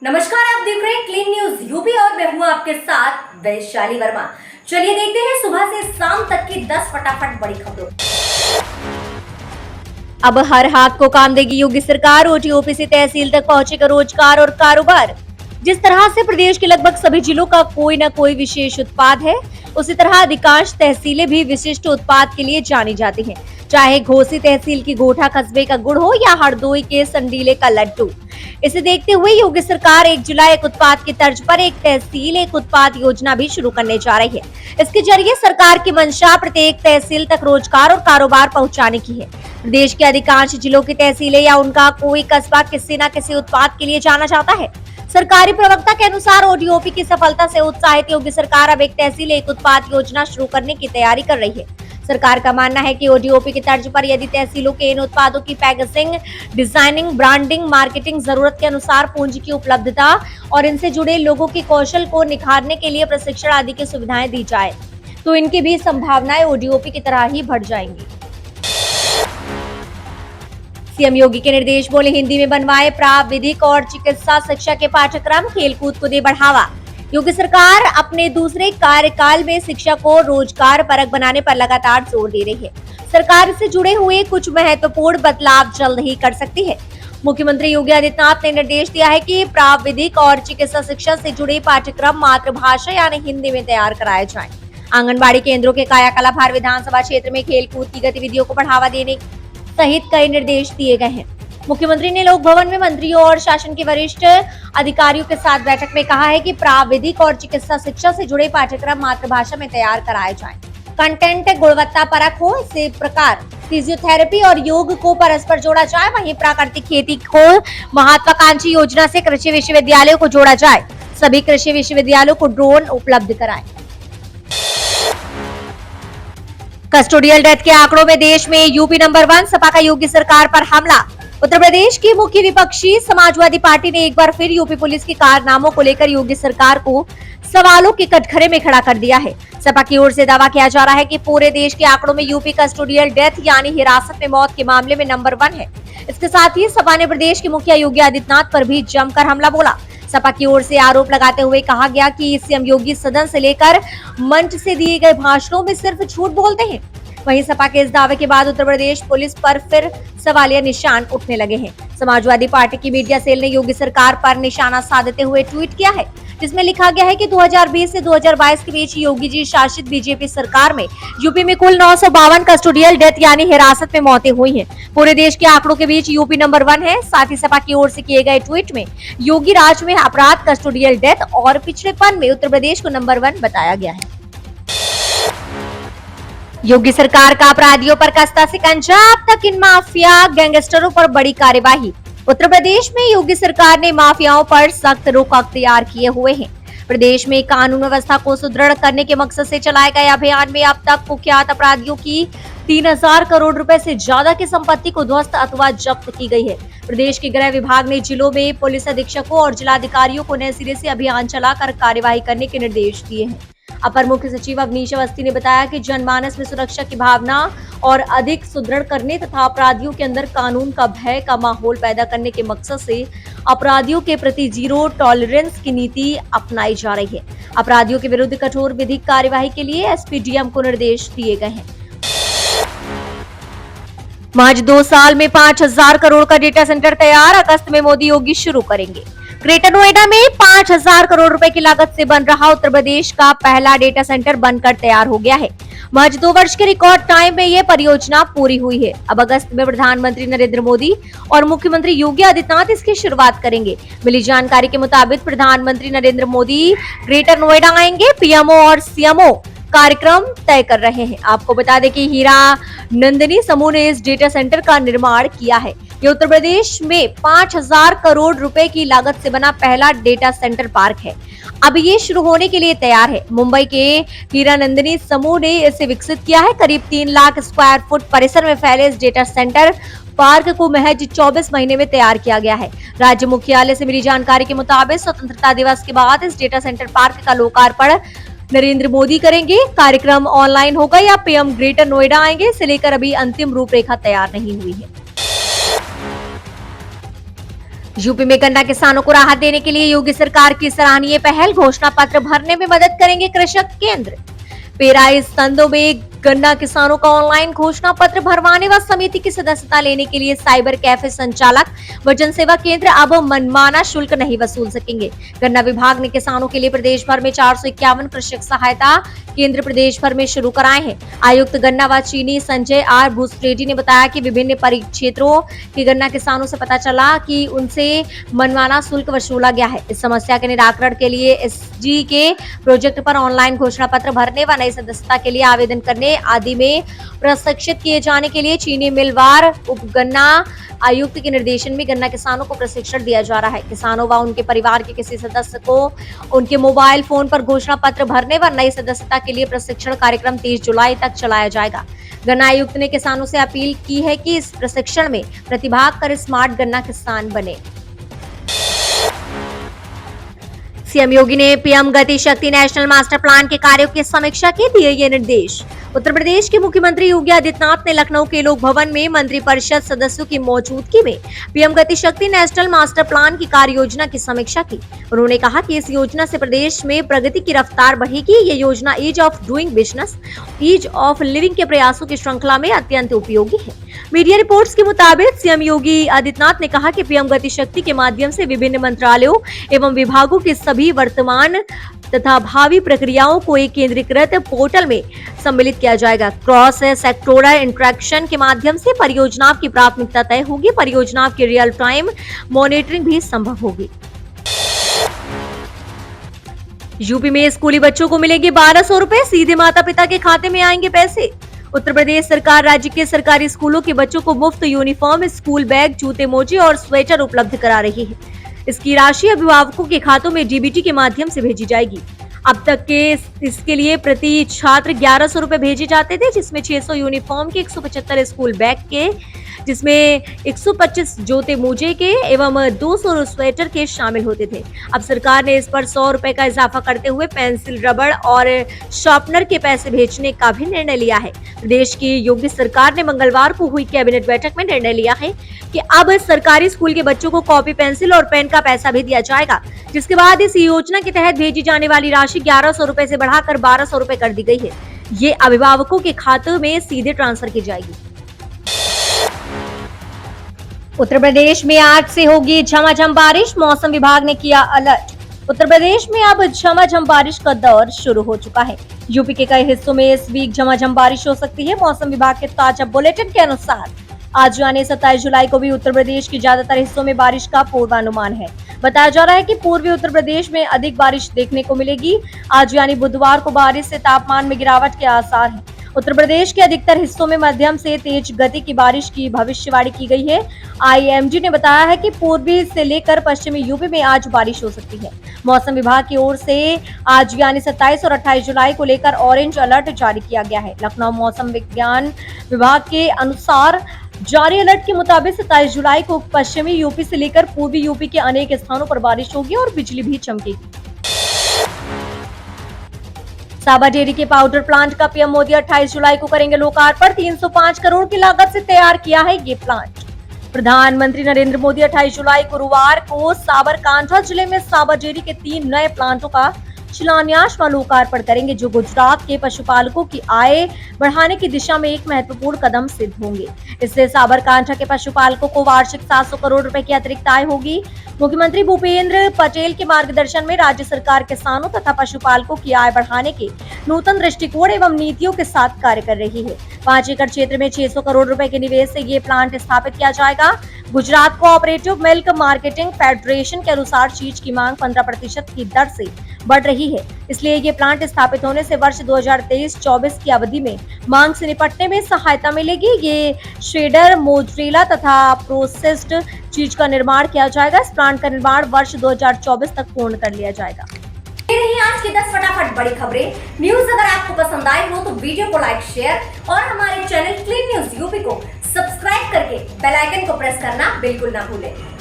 नमस्कार, आप देख रहे हैं क्लीन न्यूज यूपी और मैं हूं आपके साथ वैशाली वर्मा। चलिए देखते हैं सुबह से शाम तक की 10 फटाफट बड़ी खबरों। अब हर हाथ को काम देगी योगी सरकार। ओटीओपी से तहसील तक पहुंचेगा रोजगार और कारोबार। जिस तरह से प्रदेश के लगभग सभी जिलों का कोई न कोई विशेष उत्पाद है, उसी तरह अधिकांश तहसीलें भी विशिष्ट उत्पाद के लिए जानी जाती हैं। चाहे घोसी तहसील की गोठा कस्बे का गुड़ हो या हरदोई के संडीले का लड्डू। इसे देखते हुए योगी सरकार 1 जुलाई एक उत्पाद की तर्ज पर एक तहसील एक उत्पाद योजना भी शुरू करने जा रही है। इसके जरिए सरकार की मंशा प्रत्येक तहसील तक रोजगार और कारोबार पहुंचाने की है। प्रदेश के अधिकांश जिलों की तहसीलें या उनका कोई कस्बा किसी न किसी उत्पाद के लिए जाना जाता है। सरकारी प्रवक्ता के अनुसार ओडीओपी की सफलता से उत्साहित योगी सरकार अब एक तहसील एक उत्पाद योजना शुरू करने की तैयारी कर रही है। सरकार का मानना है कि ओडीओपी की तर्ज पर यदि तहसीलों के इन उत्पादों की पैकेजिंग, डिजाइनिंग, ब्रांडिंग, मार्केटिंग, जरूरत के अनुसार पूंजी की उपलब्धता और इनसे जुड़े लोगों के कौशल को निखारने के लिए प्रशिक्षण आदि की सुविधाएं दी जाए, तो इनकी भी संभावनाएं ओडीओपी की तरह ही बढ़ जाएंगी। सीएम योगी के निर्देश, बोले हिंदी में बनवाए प्राविधिक और चिकित्सा शिक्षा के पाठ्यक्रम, खेलकूद को दे बढ़ावा। योगी सरकार अपने दूसरे कार्यकाल में शिक्षा को रोजगार परक बनाने पर लगातार जोर दे रही है। सरकार से जुड़े हुए कुछ महत्वपूर्ण बदलाव जल्द ही कर सकती है। मुख्यमंत्री योगी आदित्यनाथ ने निर्देश दिया है कि प्राविधिक और चिकित्सा शिक्षा से जुड़े पाठ्यक्रम मातृभाषा यानी हिंदी में तैयार कराए जाएं। आंगनबाड़ी केंद्रों के कायाकल्प, हर विधानसभा क्षेत्र में खेलकूद की गतिविधियों को बढ़ावा देने सहित कई निर्देश दिए गए हैं। मुख्यमंत्री ने लोक भवन में मंत्रियों और शासन के वरिष्ठ अधिकारियों के साथ बैठक में कहा है कि प्राविधिक और चिकित्सा शिक्षा से जुड़े पाठ्यक्रम मातृभाषा में तैयार कराए जाएं। कंटेंट गुणवत्ता परक हो, इसी प्रकार फिजियोथेरेपी और योग को परस्पर जोड़ा जाए। वहीं प्राकृतिक खेती को महत्वाकांक्षी योजना से कृषि विश्वविद्यालयों को जोड़ा जाए। सभी कृषि विश्वविद्यालयों को ड्रोन उपलब्ध कराएं। कस्टोडियल डेथ के आंकड़ों में देश में यूपी नंबर 1, सपा का योगी सरकार पर हमला। उत्तर प्रदेश की मुख्य विपक्षी समाजवादी पार्टी ने एक बार फिर यूपी पुलिस के कारनामों को लेकर योगी सरकार को सवालों के कटघरे में खड़ा कर दिया है। सपा की ओर से दावा किया जा रहा है कि पूरे देश के आंकड़ों में यूपी कस्टोडियल डेथ यानी हिरासत में मौत के मामले में नंबर 1 है। इसके साथ ही सपा ने प्रदेश के मुखिया योगी आदित्यनाथ पर भी जमकर हमला बोला। सपा की ओर से आरोप लगाते हुए कहा गया कि सीएम योगी सदन से लेकर मंच से दिए गए भाषणों में सिर्फ झूठ बोलते हैं। वहीं सपा के इस दावे के बाद उत्तर प्रदेश पुलिस पर फिर सवालिया निशान उठने लगे हैं। समाजवादी पार्टी की मीडिया सेल ने योगी सरकार पर निशाना साधते हुए ट्वीट किया है, जिसमें लिखा गया है कि 2020 से 2022 के बीच योगी जी शासित बीजेपी सरकार में यूपी में कुल 952 कस्टोडियल डेथ यानी हिरासत में मौतें हुई हैं। पूरे देश के आंकड़ों के बीच यूपी नंबर 1 है। साथ ही सपा की ओर से किए गए ट्वीट में योगी राज में अपराध, कस्टोडियल डेथ और पिछड़ेपन में उत्तर प्रदेश को नंबर 1 बताया गया है। योगी सरकार का अपराधियों पर कसता शिकंजा, अब तक इन माफिया गैंगस्टरों पर बड़ी कार्यवाही। उत्तर प्रदेश में योगी सरकार ने माफियाओं पर सख्त रुख अख्तियार किए हुए हैं। प्रदेश में कानून व्यवस्था को सुदृढ़ करने के मकसद से चलाए गए अभियान में अब तक कुख्यात अपराधियों की 3000 करोड़ रुपए से ज्यादा की संपत्ति को ध्वस्त अथवा जब्त की गई है। प्रदेश के गृह विभाग ने जिलों में पुलिस अधीक्षकों और जिलाधिकारियों को नए सिरे से अभियान चलाकर कार्यवाही करने के निर्देश दिए हैं। अपर मुख्य सचिव अवनीश अवस्थी ने बताया कि जनमानस में सुरक्षा की भावना और अधिक सुदृढ़ करने तथा अपराधियों के अंदर कानून का भय का माहौल पैदा करने के मकसद से अपराधियों के प्रति जीरो टॉलरेंस की नीति अपनाई जा रही है। अपराधियों के विरुद्ध कठोर विधिक कार्यवाही के लिए एसपीडीएम को निर्देश दिए गए हैं। महज 2 साल में 5000 करोड़ का डेटा सेंटर तैयार, अगस्त में मोदी योगी शुरू करेंगे। ग्रेटर नोएडा में 5000 करोड़ रुपए की लागत से बन रहा उत्तर प्रदेश का पहला डेटा सेंटर बनकर तैयार हो गया है। महज 2 वर्ष के रिकॉर्ड टाइम में यह परियोजना पूरी हुई है। अब अगस्त में प्रधानमंत्री नरेंद्र मोदी और मुख्यमंत्री योगी आदित्यनाथ इसकी शुरुआत करेंगे। मिली जानकारी के मुताबिक प्रधानमंत्री नरेंद्र मोदी ग्रेटर नोएडा आएंगे। पीएमओ और सीएमओ कार्यक्रम तय कर रहे हैं। आपको बता दें कि हीरा नंदिनी समूह ने इस डेटा सेंटर का निर्माण किया है। ये उत्तर प्रदेश में 5000 करोड़ रुपए की लागत से बना पहला डेटा सेंटर पार्क है। अब ये शुरू होने के लिए तैयार है। मुंबई के हीरा नंदिनी समूह ने इसे विकसित किया है। करीब 3 लाख स्क्वायर फुट परिसर में फैले इस डेटा सेंटर पार्क को महज 24 महीने में तैयार किया गया है। राज्य मुख्यालय से मिली जानकारी के मुताबिक स्वतंत्रता दिवस के बाद इस डेटा सेंटर पार्क का लोकार्पण नरेंद्र मोदी करेंगे। कार्यक्रम ऑनलाइन होगा या पीएम ग्रेटर नोएडा आएंगे, इसे लेकर अभी अंतिम रूपरेखा तैयार नहीं हुई है। यूपी में गन्ना किसानों को राहत देने के लिए योगी सरकार की सराहनीय पहल, घोषणा पत्र भरने में मदद करेंगे कृषक केंद्र। पेराई संदों में गन्ना किसानों का ऑनलाइन घोषणा पत्र भरवाने व समिति की सदस्यता लेने के लिए साइबर कैफे संचालक व जनसेवा केंद्र अब मनमाना शुल्क नहीं वसूल सकेंगे। गन्ना विभाग ने किसानों के लिए प्रदेश भर में 451 कृषक सहायता केंद्र प्रदेश भर में शुरू कराए हैं। आयुक्त गन्ना व चीनी संजय आर भूसरेड्डी ने बताया कि विभिन्न परिक्षेत्रों के गन्ना किसानों से पता चला कि उनसे मनमाना शुल्क वसूला गया है। इस समस्या के निराकरण के लिए एसजी के प्रोजेक्ट पर ऑनलाइन घोषणा पत्र भरने व नई सदस्यता के लिए आवेदन करने आदि में प्रशिक्षित किए जाने के लिए चीनी मिलवार उप गन्ना आयुक्त के निर्देशन में गन्ना किसानों को प्रशिक्षण दिया जा रहा है। किसानों व उनके परिवार के किसी सदस्य को उनके मोबाइल फोन पर घोषणा पत्र भरने व नई सदस्यता के लिए प्रशिक्षण कार्यक्रम 30 जुलाई तक चलाया जाएगा। गन्ना आयुक्त ने किसानों से अपील की है कि इस प्रशिक्षण में प्रतिभाग कर स्मार्ट गन्ना किसान बने। सीएम योगी ने पीएम गति शक्ति नेशनल मास्टर प्लान के कार्यों की समीक्षा के दिए ये निर्देश। उत्तर प्रदेश के मुख्यमंत्री योगी आदित्यनाथ ने लखनऊ के लोक भवन में मंत्रिपरिषद सदस्यों की मौजूदगी में पीएम गति शक्ति नेशनल मास्टर प्लान की कार्य योजना की समीक्षा की। उन्होंने कहा कि इस योजना से प्रदेश में प्रगति की रफ्तार बढ़ेगी। ये योजना ease of doing business, ease of living के प्रयासों की श्रृंखला में अत्यंत उपयोगी है। मीडिया रिपोर्ट्स के मुताबिक सीएम योगी आदित्यनाथ ने कहा कि पीएम गति शक्ति के माध्यम से विभिन्न मंत्रालयों एवं विभागों के सभी वर्तमान तथा भावी प्रक्रियाओं को एक केंद्रीकृत पोर्टल में सम्मिलित किया जाएगा। क्रॉस सेक्टोरल इंटरेक्शन के माध्यम से परियोजना की प्राथमिकता तय होगी। परियोजना की रियल टाइम मॉनिटरिंग भी संभव होगी। यूपी में स्कूली बच्चों को मिलेंगे 1200 रुपए, सीधे माता पिता के खाते में आएंगे पैसे। उत्तर प्रदेश सरकार राज्य के सरकारी स्कूलों के बच्चों को मुफ्त यूनिफॉर्म, स्कूल बैग, जूते मोजे और स्वेटर उपलब्ध करा रही है। इसकी राशि अभिभावकों के खातों में डीबीटी के माध्यम से भेजी जाएगी। अब तक के इसके लिए प्रति छात्र 1100 रुपए भेजे जाते थे, जिसमें 600 यूनिफॉर्म के, 175 स्कूल बैग के, जिसमें 125 जूते मोजे के एवं 200 स्वेटर के शामिल होते थे। अब सरकार ने इस पर 100 रुपए का इजाफा करते हुए पेंसिल, रबड़ और शार्पनर के पैसे भेजने का भी निर्णय लिया है। प्रदेश की योगी सरकार ने मंगलवार को हुई कैबिनेट बैठक में निर्णय लिया है कि अब सरकारी स्कूल के बच्चों को कॉपी, पेंसिल और पेन का पैसा भी दिया जाएगा, जिसके बाद इस योजना के तहत भेजी जाने वाली राशि 1100 रुपए से बढ़ाकर 1200 रुपए कर दी गई है। ये अभिभावकों के खातों में सीधे ट्रांसफर की जाएगी। उत्तर प्रदेश में आज से होगी झमाझम बारिश, मौसम विभाग ने किया अलर्ट। उत्तर प्रदेश में अब झमाझम बारिश का दौर शुरू हो चुका है। यूपी के कई हिस्सों में इस वीक झमाझम बारिश हो सकती है। मौसम विभाग के ताजा बुलेटिन के अनुसार आज यानी 27 जुलाई को भी उत्तर प्रदेश के ज्यादातर हिस्सों में बारिश का पूर्वानुमान है। बताया जा रहा है कि पूर्वी उत्तर प्रदेश में अधिक बारिश देखने को मिलेगी। आज यानी बुधवार को बारिश से तापमान में गिरावट के आसार हैं। उत्तर प्रदेश के अधिकतर हिस्सों में मध्यम से तेज गति की बारिश की भविष्यवाणी की गई है। आईएमडी ने बताया है कि पूर्वी से लेकर पश्चिमी यूपी में आज बारिश हो सकती है। मौसम विभाग की ओर से आज यानी 27 और 28 जुलाई को लेकर ऑरेंज अलर्ट जारी किया गया है। लखनऊ मौसम विज्ञान विभाग के अनुसार जारी अलर्ट के मुताबिक 27 जुलाई को पश्चिमी यूपी से लेकर पूर्वी यूपी के अनेक स्थानों पर बारिश होगी और बिजली भी चमकेगी। साबा डेयरी के पाउडर प्लांट का पीएम मोदी 28 जुलाई को करेंगे लोकार्पण। 305 करोड़ की लागत से तैयार किया है ये प्लांट। प्रधानमंत्री नरेंद्र मोदी 28 जुलाई गुरुवार को साबरकांठा जिले में साबा डेयरी के 3 नए प्लांटों का शिलान्यास व लोकार्पण करेंगे, जो गुजरात के पशुपालकों की आय बढ़ाने की दिशा में एक महत्वपूर्ण कदम सिद्ध होंगे। इससे साबरकांठा के पशुपालकों को वार्षिक 700 करोड़ रुपए की अतिरिक्त आय होगी। मुख्यमंत्री भूपेंद्र पटेल के मार्गदर्शन में राज्य सरकार किसानों तथा पशुपालकों की आय बढ़ाने के नूतन दृष्टिकोण एवं नीतियों के साथ कार्य कर रही है। 5 एकड़ क्षेत्र में 600 करोड़ रुपए के निवेश से ये प्लांट स्थापित किया जाएगा। Gujarat cooperative milk marketing federation के अनुसार चीज की मांग 15% की दर से बढ़ रही है, इसलिए ये प्लांट स्थापित होने से वर्ष 2023-24 की अवधि में मांग से निपटने में सहायता मिलेगी। ये शेडर, मोजरेला तथा प्रोसेस्ड चीज का निर्माण किया जाएगा। इस प्लांट का निर्माण वर्ष 2024 तक पूर्ण कर लिया जाएगा। ये रही आज की 10 फटाफट बड़ी खबरें। न्यूज अगर आपको पसंद आई हो तो वीडियो को लाइक, शेयर और हमारे चैनल क्लीन न्यूज यूपी को सब्सक्राइब करके बेल आइकन को प्रेस करना बिल्कुल ना भूलें।